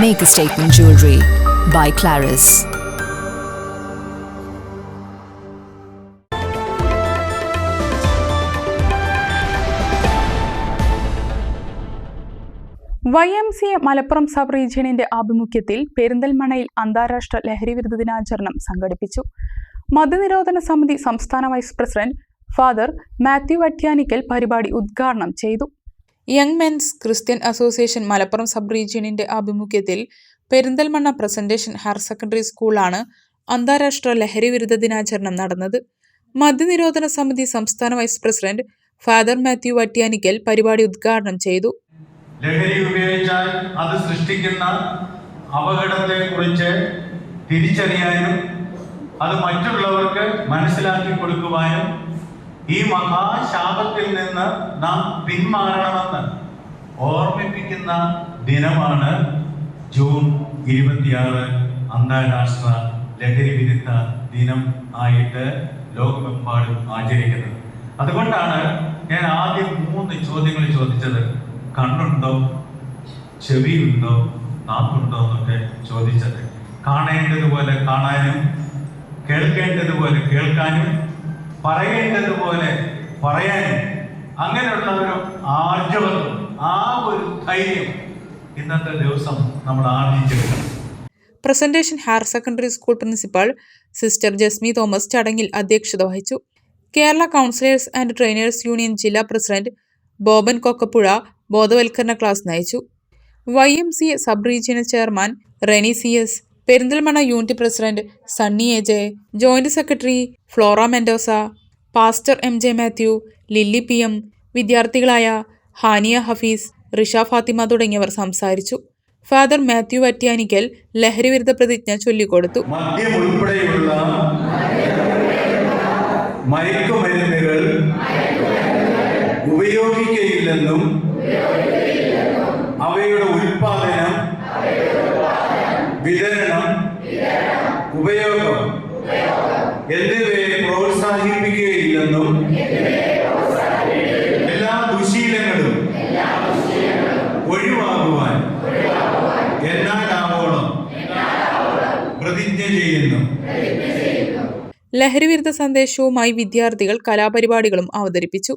Make a Statement Jewelry by Claris. YMCA Malappuram sub റീജിയണിന്റെ ആഭിമുഖ്യത്തിൽ പെരിന്തൽമണ്ണയിൽ അന്താരാഷ്ട്ര ലഹരിവിരുദ്ധ ദിനാചരണം സംഘടിപ്പിച്ചു. മദ്യനിരോധന സമിതി സംസ്ഥാന vice president father Mathew Vattyanikkal പരിപാടി ഉദ്ഘാടനം ചെയ്തു. Young men's Christian association Malappuram sub റീജിയണിന്റെ ആഭിമുഖ്യത്തിൽ പെരിന്തൽമണ്ണ പ്രസന്റേഷൻ ഹയർ സെക്കൻഡറി സ്കൂളാണ് അന്താരാഷ്ട്ര ലഹരിവിരുദ്ധ ദിനാചരണം നടന്നത്. മദ്യനിരോധന സമിതി സംസ്ഥാന vice president father Mathew Vattyanikkal പരിപാടി ഉദ്ഘാടനം ചെയ്തു. ലഹരി ഉപയോഗിച്ചാൽ അത് സൃഷ്ടിക്കുന്ന അപകടത്തെ കുറിച്ച് തിരിച്ചറിയാനും അത് മറ്റുള്ളവർക്ക് മനസ്സിലാക്കി കൊടുക്കുവാനും ഈ മഹാശാപത്തിൽ നിന്ന് നാം പിന്മാറണമെന്ന് ഓർമ്മിപ്പിക്കുന്ന ദിനമാണ് ജൂൺ 26 അന്താരാഷ്ട്ര ലഹരി വിരുദ്ധ ദിനം ആയിട്ട് ലോകമെമ്പാടും ആചരിക്കുന്നത്. അതുകൊണ്ടാണ് ഞാൻ ആദ്യം 3 ചോദ്യങ്ങൾ ചോദിച്ചത്. കണ്ണുണ്ടോ, ചെവിയുണ്ടോ, നാക്കുണ്ടോ എന്നൊക്കെ ചോദിച്ചത്. കാണേണ്ടതുപോലെ കാണാനും കേൾക്കേണ്ടതുപോലെ കേൾക്കാനും പറയേണ്ടതുപോലെ പറയാനും അങ്ങനെയുള്ള ഒരു ആർജവം, ആ ഒരു ധൈര്യം ഇന്നത്തെ ദിവസം നമ്മൾ ആർജിച്ചെടുക്കണം. Presentation higher secondary school principal sister Jasmi Thomas ചടങ്ങിൽ അധ്യക്ഷത വഹിച്ചു. Kerala councillors and trainers union ജില്ലാ പ്രസിഡന്റ് ബോബൻ കൊക്കപ്പുഴ ബോധവൽക്കരണ ക്ലാസ് നയിച്ചു. YMCA sub regional chairman Reni CS, Perinthalmanna unit president Sunny AJ, joint secretary Flora Mendoza, pastor MJ Mathew, Lilly PM, വിദ്യാർത്ഥികളായ ഹാനിയ ഹഫീസ്, റിഷ ഫാത്തിമ തുടങ്ങിയവർ സംസാരിച്ചു. ഫാദർ മാത്യു വട്ട്യാനിക്കൽ ലഹരിവിരുദ്ധ പ്രതിജ്ഞ ചൊല്ലിക്കൊടുത്തു. മദ്യം ഉൾപ്പെടെയുള്ള മയക്കുമരുന്നുകൾ ഉപയോഗിക്കുകയില്ലെന്നും അവയുടെ ഉൽപാദനം, വിതരണം, ഉപയോഗം എന്നിവയെ പ്രോത്സാഹിപ്പിക്കുകയില്ലെന്നും എല്ലാ ദുശീലങ്ങളും ഒഴിവാക്കുവാൻ എന്നാലാവോളം പ്രതിജ്ഞ ചെയ്യുന്നു. ലഹരിവിരുദ്ധ സന്ദേശവുമായി വിദ്യാർത്ഥികൾ കലാപരിപാടികളും അവതരിപ്പിച്ചു.